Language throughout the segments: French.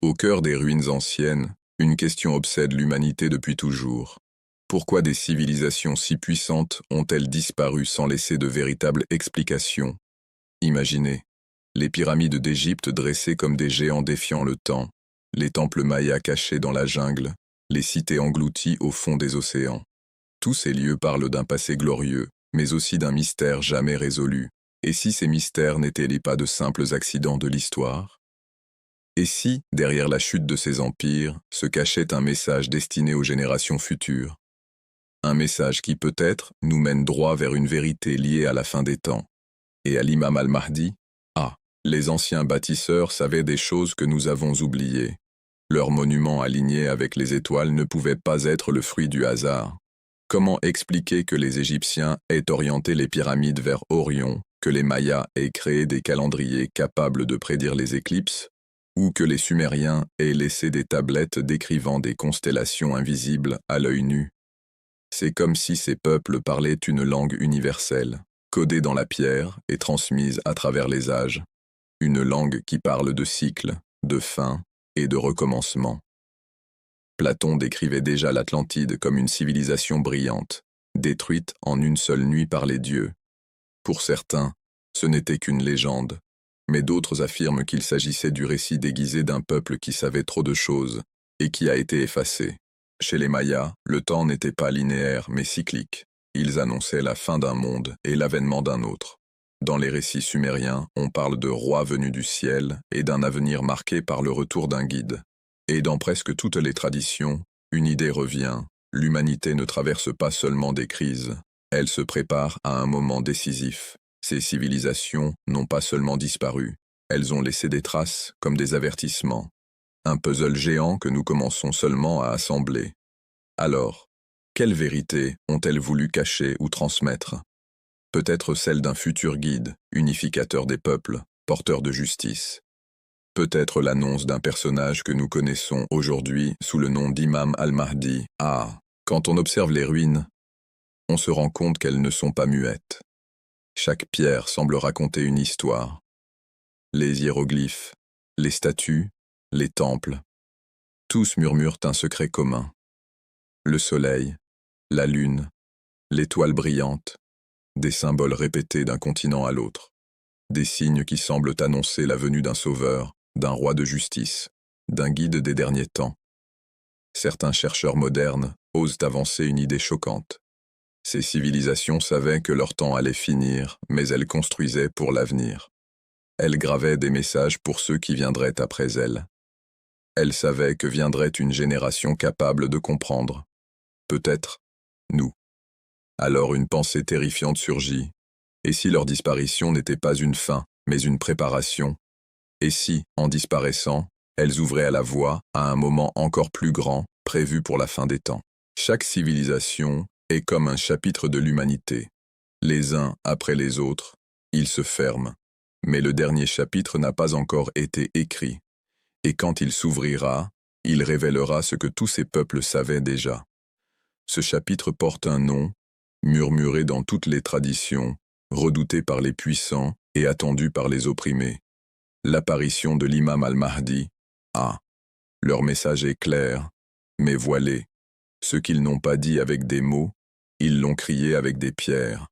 Au cœur des ruines anciennes, une question obsède l'humanité depuis toujours. Pourquoi des civilisations si puissantes ont-elles disparu sans laisser de véritables explications? Imaginez, les pyramides d'Égypte dressées comme des géants défiant le temps, les temples mayas cachés dans la jungle, les cités englouties au fond des océans. Tous ces lieux parlent d'un passé glorieux, mais aussi d'un mystère jamais résolu. Et si ces mystères n'étaient pas de simples accidents de l'histoire? Et si, derrière la chute de ces empires, se cachait un message destiné aux générations futures? Un message qui peut-être nous mène droit vers une vérité liée à la fin des temps. Et à l'imam al-Mahdi? Ah, les anciens bâtisseurs savaient des choses que nous avons oubliées. Leurs monuments alignés avec les étoiles ne pouvaient pas être le fruit du hasard. Comment expliquer que les Égyptiens aient orienté les pyramides vers Orion, que les Mayas aient créé des calendriers capables de prédire les éclipses, ou que les Sumériens aient laissé des tablettes décrivant des constellations invisibles à l'œil nu? C'est comme si ces peuples parlaient une langue universelle, codée dans la pierre et transmise à travers les âges, une langue qui parle de cycles, de fin et de recommencement. Platon décrivait déjà l'Atlantide comme une civilisation brillante, détruite en une seule nuit par les dieux. Pour certains, ce n'était qu'une légende, mais d'autres affirment qu'il s'agissait du récit déguisé d'un peuple qui savait trop de choses et qui a été effacé. Chez les Mayas, le temps n'était pas linéaire mais cyclique. Ils annonçaient la fin d'un monde et l'avènement d'un autre. Dans les récits sumériens, on parle de rois venus du ciel et d'un avenir marqué par le retour d'un guide. Et dans presque toutes les traditions, une idée revient: l'humanité ne traverse pas seulement des crises, elle se prépare à un moment décisif. Ces civilisations n'ont pas seulement disparu, elles ont laissé des traces comme des avertissements. Un puzzle géant que nous commençons seulement à assembler. Alors, quelle vérité ont-elles voulu cacher ou transmettre? Peut-être celle d'un futur guide, unificateur des peuples, porteur de justice. Peut-être l'annonce d'un personnage que nous connaissons aujourd'hui sous le nom d'Imam al-Mahdi. Ah, quand on observe les ruines, on se rend compte qu'elles ne sont pas muettes. Chaque pierre semble raconter une histoire. Les hiéroglyphes, les statues, les temples, tous murmurent un secret commun. Le soleil, la lune, l'étoile brillante, des symboles répétés d'un continent à l'autre, des signes qui semblent annoncer la venue d'un sauveur, d'un roi de justice, d'un guide des derniers temps. Certains chercheurs modernes osent avancer une idée choquante. Ces civilisations savaient que leur temps allait finir, mais elles construisaient pour l'avenir. Elles gravaient des messages pour ceux qui viendraient après elles. Elles savaient que viendrait une génération capable de comprendre. Peut-être, nous. Alors une pensée terrifiante surgit. Et si leur disparition n'était pas une fin, mais une préparation? Et si, en disparaissant, elles ouvraient à la voie à un moment encore plus grand, prévu pour la fin des temps? Chaque civilisation est comme un chapitre de l'humanité. Les uns après les autres, ils se ferment. Mais le dernier chapitre n'a pas encore été écrit. Et quand il s'ouvrira, il révélera ce que tous ces peuples savaient déjà. Ce chapitre porte un nom, murmuré dans toutes les traditions, redouté par les puissants et attendu par les opprimés. L'apparition de l'imam al-Mahdi. Ah, leur message est clair, mais voilé. Ce qu'ils n'ont pas dit avec des mots, ils l'ont crié avec des pierres.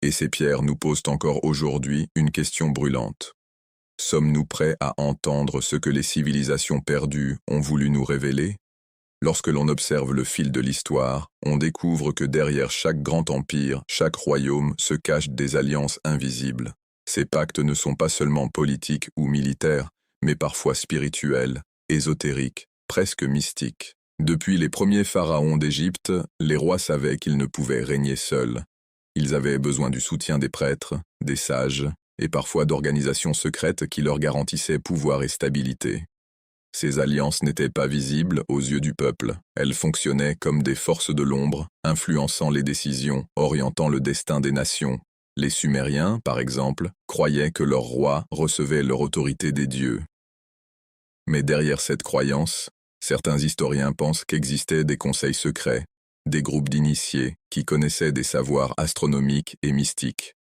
Et ces pierres nous posent encore aujourd'hui une question brûlante. Sommes-nous prêts à entendre ce que les civilisations perdues ont voulu nous révéler? Lorsque l'on observe le fil de l'histoire, on découvre que derrière chaque grand empire, chaque royaume se cachent des alliances invisibles. Ces pactes ne sont pas seulement politiques ou militaires, mais parfois spirituels, ésotériques, presque mystiques. Depuis les premiers pharaons d'Égypte, les rois savaient qu'ils ne pouvaient régner seuls. Ils avaient besoin du soutien des prêtres, des sages, et parfois d'organisations secrètes qui leur garantissaient pouvoir et stabilité. Ces alliances n'étaient pas visibles aux yeux du peuple, elles fonctionnaient comme des forces de l'ombre, influençant les décisions, orientant le destin des nations. Les Sumériens, par exemple, croyaient que leur roi recevait leur autorité des dieux. Mais derrière cette croyance, certains historiens pensent qu'existaient des conseils secrets, des groupes d'initiés qui connaissaient des savoirs astronomiques et mystiques.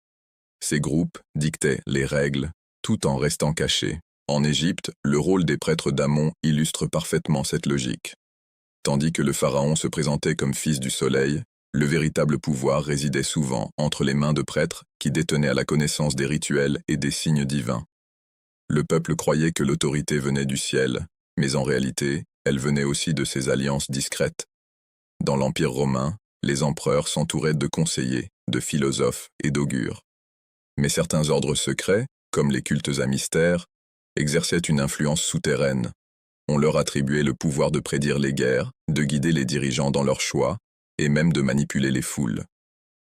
Ces groupes dictaient les règles, tout en restant cachés. En Égypte, le rôle des prêtres d'Amon illustre parfaitement cette logique. Tandis que le pharaon se présentait comme fils du soleil, le véritable pouvoir résidait souvent entre les mains de prêtres qui détenaient à la connaissance des rituels et des signes divins. Le peuple croyait que l'autorité venait du ciel, mais en réalité, elle venait aussi de ses alliances discrètes. Dans l'Empire romain, les empereurs s'entouraient de conseillers, de philosophes et d'augures. Mais certains ordres secrets, comme les cultes à mystère, exerçaient une influence souterraine. On leur attribuait le pouvoir de prédire les guerres, de guider les dirigeants dans leurs choix, et même de manipuler les foules.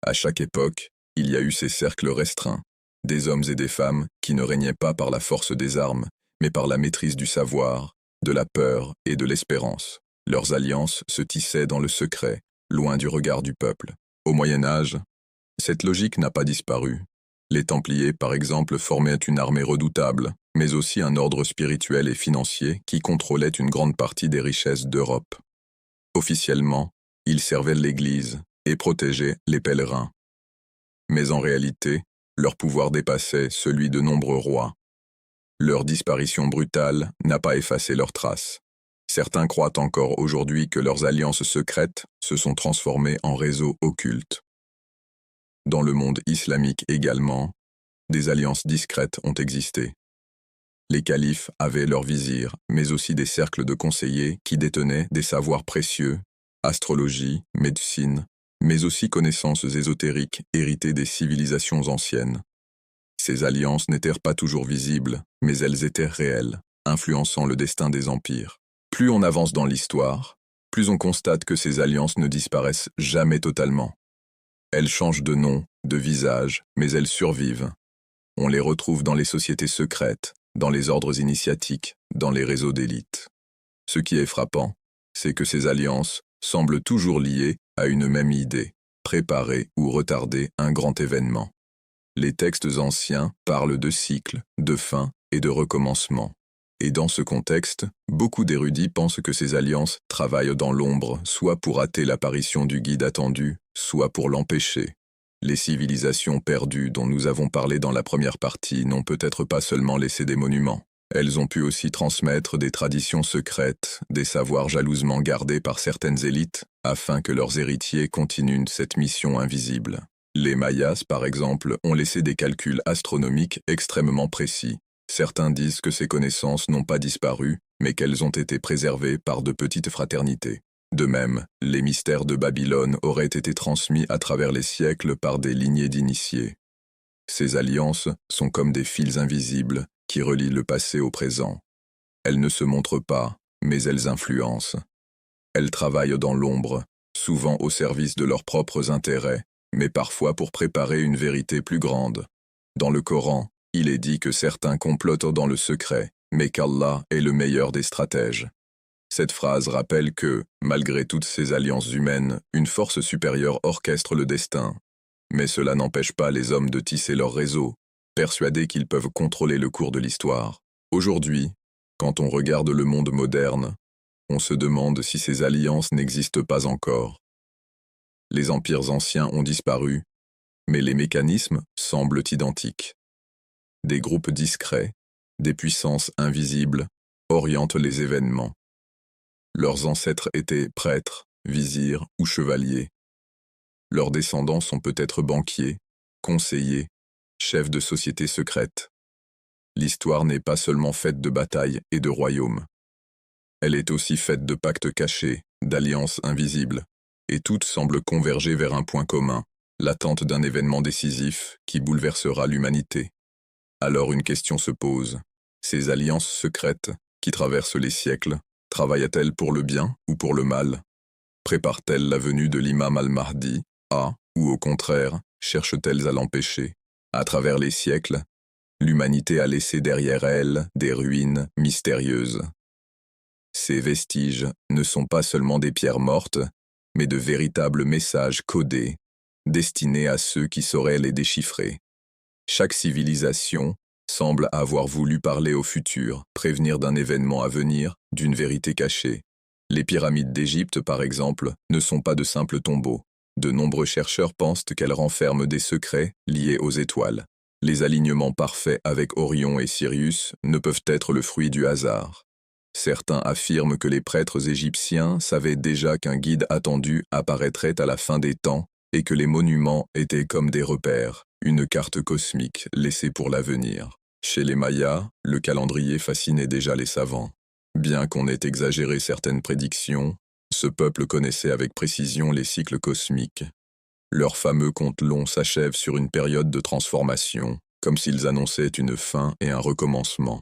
À chaque époque, il y a eu ces cercles restreints, des hommes et des femmes qui ne régnaient pas par la force des armes, mais par la maîtrise du savoir, de la peur et de l'espérance. Leurs alliances se tissaient dans le secret, loin du regard du peuple. Au Moyen Âge, cette logique n'a pas disparu. Les Templiers, par exemple, formaient une armée redoutable, mais aussi un ordre spirituel et financier qui contrôlait une grande partie des richesses d'Europe. Officiellement, ils servaient l'Église et protégeaient les pèlerins. Mais en réalité, leur pouvoir dépassait celui de nombreux rois. Leur disparition brutale n'a pas effacé leurs traces. Certains croient encore aujourd'hui que leurs alliances secrètes se sont transformées en réseaux occultes. Dans le monde islamique également, des alliances discrètes ont existé. Les califes avaient leurs vizirs, mais aussi des cercles de conseillers qui détenaient des savoirs précieux, astrologie, médecine, mais aussi connaissances ésotériques héritées des civilisations anciennes. Ces alliances n'étaient pas toujours visibles, mais elles étaient réelles, influençant le destin des empires. Plus on avance dans l'histoire, plus on constate que ces alliances ne disparaissent jamais totalement. Elles changent de nom, de visage, mais elles survivent. On les retrouve dans les sociétés secrètes, dans les ordres initiatiques, dans les réseaux d'élite. Ce qui est frappant, c'est que ces alliances semblent toujours liées à une même idée, préparer ou retarder un grand événement. Les textes anciens parlent de cycles, de fin et de recommencement. Et dans ce contexte, beaucoup d'érudits pensent que ces alliances travaillent dans l'ombre, soit pour hâter l'apparition du guide attendu, soit pour l'empêcher. Les civilisations perdues dont nous avons parlé dans la première partie n'ont peut-être pas seulement laissé des monuments. Elles ont pu aussi transmettre des traditions secrètes, des savoirs jalousement gardés par certaines élites, afin que leurs héritiers continuent cette mission invisible. Les Mayas, par exemple, ont laissé des calculs astronomiques extrêmement précis. Certains disent que ces connaissances n'ont pas disparu, mais qu'elles ont été préservées par de petites fraternités. De même, les mystères de Babylone auraient été transmis à travers les siècles par des lignées d'initiés. Ces alliances sont comme des fils invisibles qui relient le passé au présent. Elles ne se montrent pas, mais elles influencent. Elles travaillent dans l'ombre, souvent au service de leurs propres intérêts, mais parfois pour préparer une vérité plus grande. Dans le Coran, il est dit que certains complotent dans le secret, mais qu'Allah est le meilleur des stratèges. Cette phrase rappelle que, malgré toutes ces alliances humaines, une force supérieure orchestre le destin. Mais cela n'empêche pas les hommes de tisser leur réseau, persuadés qu'ils peuvent contrôler le cours de l'histoire. Aujourd'hui, quand on regarde le monde moderne, on se demande si ces alliances n'existent pas encore. Les empires anciens ont disparu, mais les mécanismes semblent identiques. Des groupes discrets, des puissances invisibles, orientent les événements. Leurs ancêtres étaient prêtres, vizirs ou chevaliers. Leurs descendants sont peut-être banquiers, conseillers, chefs de sociétés secrètes. L'histoire n'est pas seulement faite de batailles et de royaumes. Elle est aussi faite de pactes cachés, d'alliances invisibles, et toutes semblent converger vers un point commun, l'attente d'un événement décisif qui bouleversera l'humanité. Alors une question se pose. Ces alliances secrètes, qui traversent les siècles, travaillent-elles pour le bien ou pour le mal? Préparent-elles la venue de l'imam al-Mahdi, ou au contraire, cherchent-elles à l'empêcher? À travers les siècles, l'humanité a laissé derrière elle des ruines mystérieuses. Ces vestiges ne sont pas seulement des pierres mortes, mais de véritables messages codés, destinés à ceux qui sauraient les déchiffrer. Chaque civilisation semble avoir voulu parler au futur, prévenir d'un événement à venir, d'une vérité cachée. Les pyramides d'Égypte, par exemple, ne sont pas de simples tombeaux. De nombreux chercheurs pensent qu'elles renferment des secrets liés aux étoiles. Les alignements parfaits avec Orion et Sirius ne peuvent être le fruit du hasard. Certains affirment que les prêtres égyptiens savaient déjà qu'un guide attendu apparaîtrait à la fin des temps et que les monuments étaient comme des repères, une carte cosmique laissée pour l'avenir. Chez les Mayas, le calendrier fascinait déjà les savants. Bien qu'on ait exagéré certaines prédictions, ce peuple connaissait avec précision les cycles cosmiques. Leur fameux conte long s'achève sur une période de transformation, comme s'ils annonçaient une fin et un recommencement.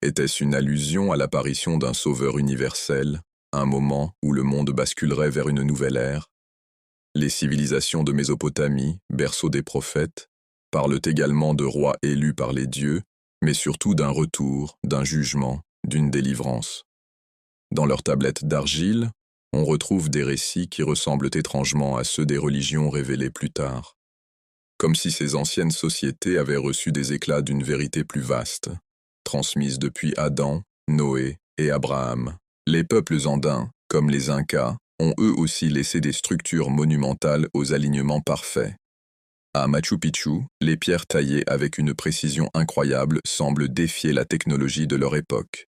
Était-ce une allusion à l'apparition d'un sauveur universel, un moment où le monde basculerait vers une nouvelle ère? Les civilisations de Mésopotamie, berceau des prophètes, parlent également de rois élus par les dieux, mais surtout d'un retour, d'un jugement, d'une délivrance. Dans leurs tablettes d'argile, on retrouve des récits qui ressemblent étrangement à ceux des religions révélées plus tard. Comme si ces anciennes sociétés avaient reçu des éclats d'une vérité plus vaste, transmise depuis Adam, Noé et Abraham. Les peuples andins, comme les Incas, ont eux aussi laissé des structures monumentales aux alignements parfaits. À Machu Picchu, les pierres taillées avec une précision incroyable semblent défier la technologie de leur époque.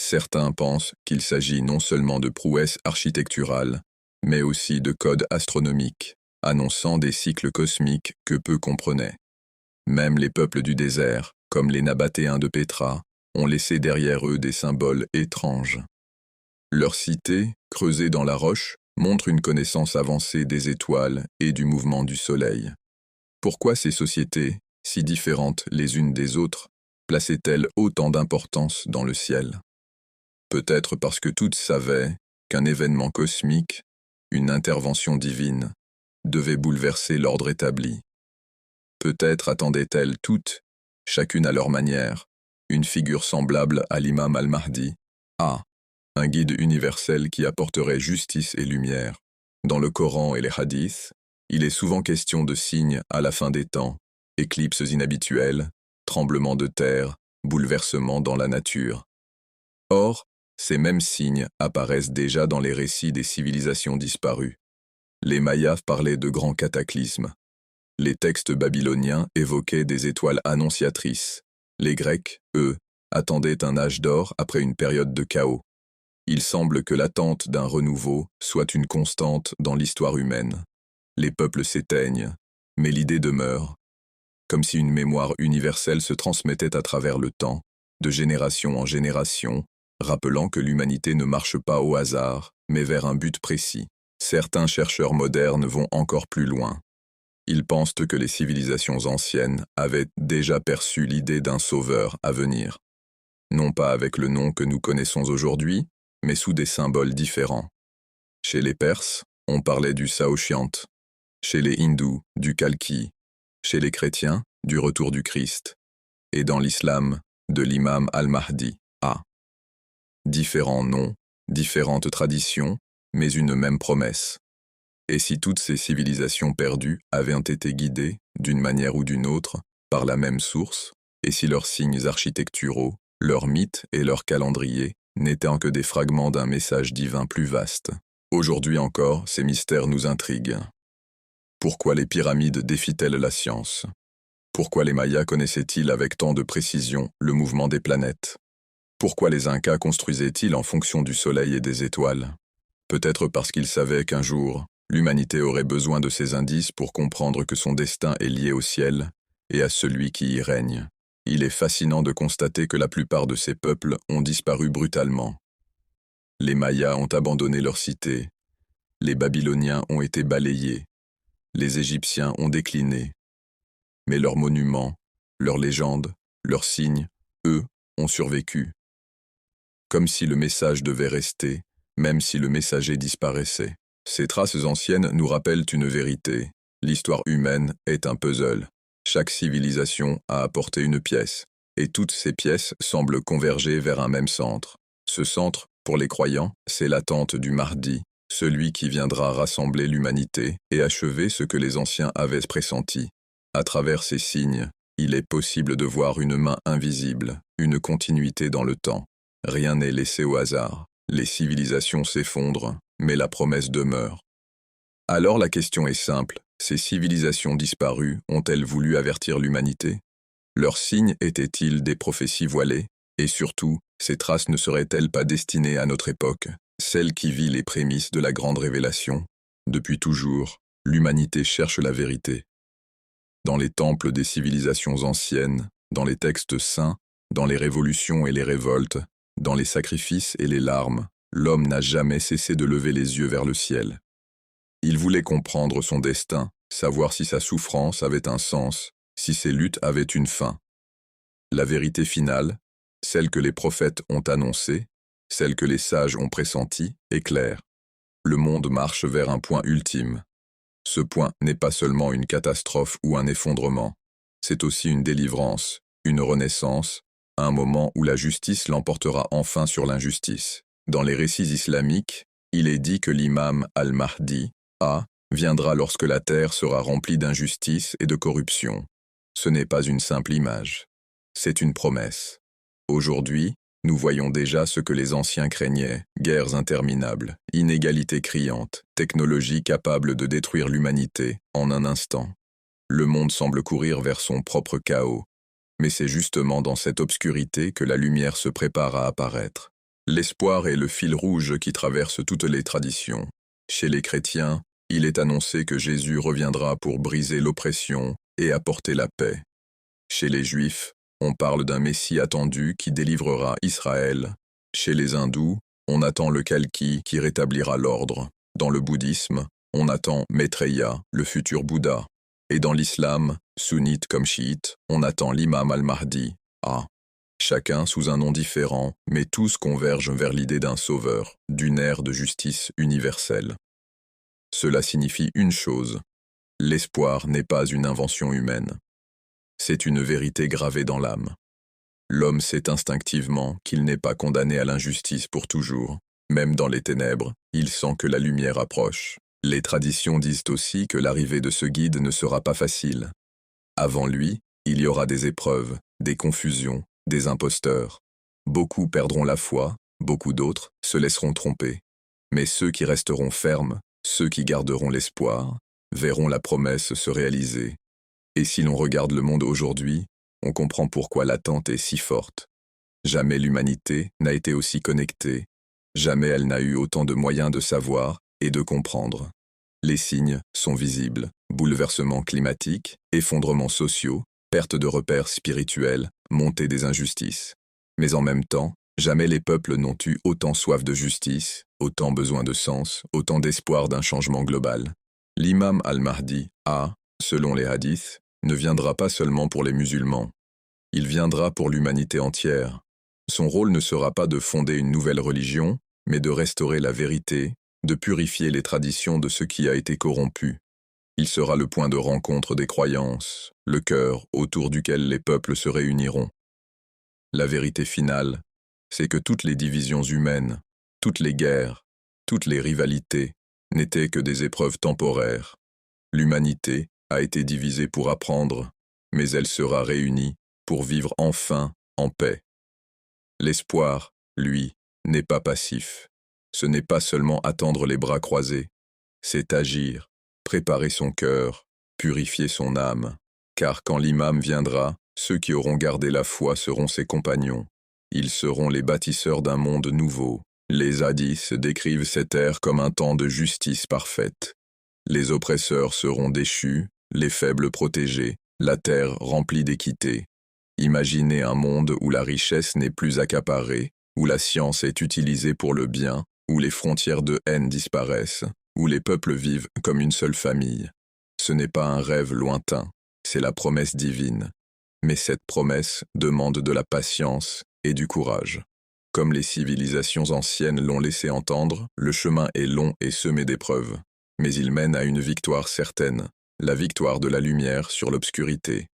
Certains pensent qu'il s'agit non seulement de prouesses architecturales, mais aussi de codes astronomiques, annonçant des cycles cosmiques que peu comprenaient. Même les peuples du désert, comme les Nabatéens de Pétra, ont laissé derrière eux des symboles étranges. Leur cité, creusée dans la roche, montre une connaissance avancée des étoiles et du mouvement du soleil. Pourquoi ces sociétés, si différentes les unes des autres, plaçaient-elles autant d'importance dans le ciel? Peut-être parce que toutes savaient qu'un événement cosmique, une intervention divine, devait bouleverser l'ordre établi. Peut-être attendaient-elles toutes, chacune à leur manière, une figure semblable à l'imam al-Mahdi, un guide universel qui apporterait justice et lumière. Dans le Coran et les hadiths, il est souvent question de signes à la fin des temps, éclipses inhabituelles, tremblements de terre, bouleversements dans la nature. Or, ces mêmes signes apparaissent déjà dans les récits des civilisations disparues. Les Mayas parlaient de grands cataclysmes. Les textes babyloniens évoquaient des étoiles annonciatrices. Les Grecs, eux, attendaient un âge d'or après une période de chaos. Il semble que l'attente d'un renouveau soit une constante dans l'histoire humaine. Les peuples s'éteignent, mais l'idée demeure, comme si une mémoire universelle se transmettait à travers le temps, de génération en génération, rappelant que l'humanité ne marche pas au hasard, mais vers un but précis. Certains chercheurs modernes vont encore plus loin. Ils pensent que les civilisations anciennes avaient déjà perçu l'idée d'un sauveur à venir. Non pas avec le nom que nous connaissons aujourd'hui, mais sous des symboles différents. Chez les Perses, on parlait du Saoshyant. Chez les Hindous, du Kalki. Chez les chrétiens, du retour du Christ. Et dans l'islam, de l'imam al-Mahdi. Différents noms, différentes traditions, mais une même promesse. Et si toutes ces civilisations perdues avaient été guidées, d'une manière ou d'une autre, par la même source, et si leurs signes architecturaux, leurs mythes et leurs calendriers n'étaient que des fragments d'un message divin plus vaste. Aujourd'hui encore, ces mystères nous intriguent. Pourquoi les pyramides défient-elles la science? Pourquoi les Mayas connaissaient-ils avec tant de précision le mouvement des planètes? Pourquoi les Incas construisaient-ils en fonction du soleil et des étoiles? Peut-être parce qu'ils savaient qu'un jour, l'humanité aurait besoin de ces indices pour comprendre que son destin est lié au ciel et à celui qui y règne. Il est fascinant de constater que la plupart de ces peuples ont disparu brutalement. Les Mayas ont abandonné leur cité, les Babyloniens ont été balayés, les Égyptiens ont décliné. Mais leurs monuments, leurs légendes, leurs signes, eux, ont survécu. Comme si le message devait rester, même si le messager disparaissait. Ces traces anciennes nous rappellent une vérité. L'histoire humaine est un puzzle. Chaque civilisation a apporté une pièce, et toutes ces pièces semblent converger vers un même centre. Ce centre, pour les croyants, c'est l'attente du Mahdi, celui qui viendra rassembler l'humanité et achever ce que les anciens avaient pressenti. À travers ces signes, il est possible de voir une main invisible, une continuité dans le temps. Rien n'est laissé au hasard. Les civilisations s'effondrent, mais la promesse demeure. Alors la question est simple, Ces civilisations disparues ont-elles voulu avertir l'humanité? Leurs signes étaient-ils des prophéties voilées? Et surtout, ces traces ne seraient-elles pas destinées à notre époque, celle qui vit les prémices de la grande révélation? Depuis toujours, l'humanité cherche la vérité. Dans les temples des civilisations anciennes, dans les textes saints, dans les révolutions et les révoltes, dans les sacrifices et les larmes, l'homme n'a jamais cessé de lever les yeux vers le ciel. Il voulait comprendre son destin, savoir si sa souffrance avait un sens, si ses luttes avaient une fin. La vérité finale, celle que les prophètes ont annoncée, celle que les sages ont pressentie, est claire. Le monde marche vers un point ultime. Ce point n'est pas seulement une catastrophe ou un effondrement, c'est aussi une délivrance, une renaissance, un moment où la justice l'emportera enfin sur l'injustice. Dans les récits islamiques, il est dit que l'imam al-Mahdi, viendra lorsque la terre sera remplie d'injustice et de corruption. Ce n'est pas une simple image, c'est une promesse. Aujourd'hui, nous voyons déjà ce que les anciens craignaient, guerres interminables, inégalités criantes, technologies capables de détruire l'humanité en un instant. Le monde semble courir vers son propre chaos, mais c'est justement dans cette obscurité que la lumière se prépare à apparaître. L'espoir est le fil rouge qui traverse toutes les traditions. Chez les chrétiens, il est annoncé que Jésus reviendra pour briser l'oppression et apporter la paix. Chez les Juifs, on parle d'un Messie attendu qui délivrera Israël. Chez les hindous, on attend le Kalki qui rétablira l'ordre. Dans le bouddhisme, on attend Maitreya, le futur Bouddha. Et dans l'islam, sunnite comme chiite, on attend l'imam al-Mahdi, Chacun sous un nom différent, mais tous convergent vers l'idée d'un sauveur, d'une ère de justice universelle. Cela signifie une chose, l'espoir n'est pas une invention humaine. C'est une vérité gravée dans l'âme. L'homme sait instinctivement qu'il n'est pas condamné à l'injustice pour toujours. Même dans les ténèbres, il sent que la lumière approche. Les traditions disent aussi que l'arrivée de ce guide ne sera pas facile. Avant lui, il y aura des épreuves, des confusions, des imposteurs. Beaucoup perdront la foi, beaucoup d'autres se laisseront tromper. Mais ceux qui resteront fermes, ceux qui garderont l'espoir, verront la promesse se réaliser. Et si l'on regarde le monde aujourd'hui, on comprend pourquoi l'attente est si forte. Jamais l'humanité n'a été aussi connectée, jamais elle n'a eu autant de moyens de savoir et de comprendre. Les signes sont visibles, bouleversements climatiques, effondrements sociaux, perte de repères spirituels, montée des injustices. Mais en même temps, jamais les peuples n'ont eu autant soif de justice, autant besoin de sens, autant d'espoir d'un changement global. L'imam al-Mahdi, selon les hadiths, ne viendra pas seulement pour les musulmans. Il viendra pour l'humanité entière. Son rôle ne sera pas de fonder une nouvelle religion, mais de restaurer la vérité, de purifier les traditions de ce qui a été corrompu. Il sera le point de rencontre des croyances, le cœur autour duquel les peuples se réuniront. La vérité finale, c'est que toutes les divisions humaines, toutes les guerres, toutes les rivalités n'étaient que des épreuves temporaires. L'humanité a été divisée pour apprendre, mais elle sera réunie pour vivre enfin en paix. L'espoir, lui, n'est pas passif. Ce n'est pas seulement attendre les bras croisés, c'est agir, préparer son cœur, purifier son âme. Car quand l'imam viendra, ceux qui auront gardé la foi seront ses compagnons. Ils seront les bâtisseurs d'un monde nouveau. Les hadiths décrivent cette ère comme un temps de justice parfaite. Les oppresseurs seront déchus, les faibles protégés, la terre remplie d'équité. Imaginez un monde où la richesse n'est plus accaparée, où la science est utilisée pour le bien, où les frontières de haine disparaissent, où les peuples vivent comme une seule famille. Ce n'est pas un rêve lointain, c'est la promesse divine. Mais cette promesse demande de la patience et du courage. Comme les civilisations anciennes l'ont laissé entendre, le chemin est long et semé d'épreuves. Mais il mène à une victoire certaine, la victoire de la lumière sur l'obscurité.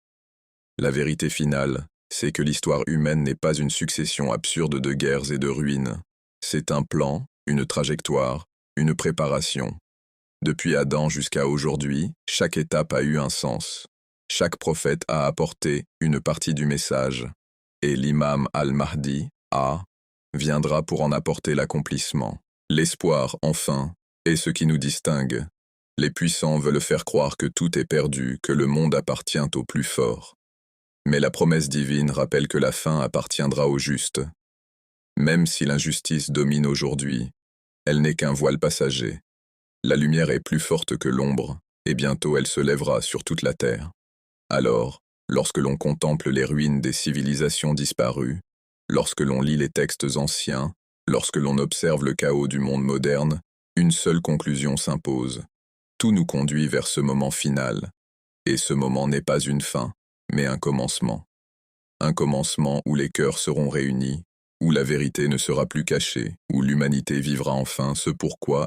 La vérité finale, c'est que l'histoire humaine n'est pas une succession absurde de guerres et de ruines. C'est un plan, une trajectoire, une préparation. Depuis Adam jusqu'à aujourd'hui, chaque étape a eu un sens. Chaque prophète a apporté une partie du message. Et l'imam al-Mahdi, viendra pour en apporter l'accomplissement. L'espoir, enfin, est ce qui nous distingue. Les puissants veulent faire croire que tout est perdu, que le monde appartient aux plus forts. Mais la promesse divine rappelle que la fin appartiendra aux justes. Même si l'injustice domine aujourd'hui, elle n'est qu'un voile passager. La lumière est plus forte que l'ombre, et bientôt elle se lèvera sur toute la terre. Alors, lorsque l'on contemple les ruines des civilisations disparues, lorsque l'on lit les textes anciens, lorsque l'on observe le chaos du monde moderne, une seule conclusion s'impose. Tout nous conduit vers ce moment final. Et ce moment n'est pas une fin, mais un commencement. Un commencement où les cœurs seront réunis, où la vérité ne sera plus cachée, où l'humanité vivra enfin ce pourquoi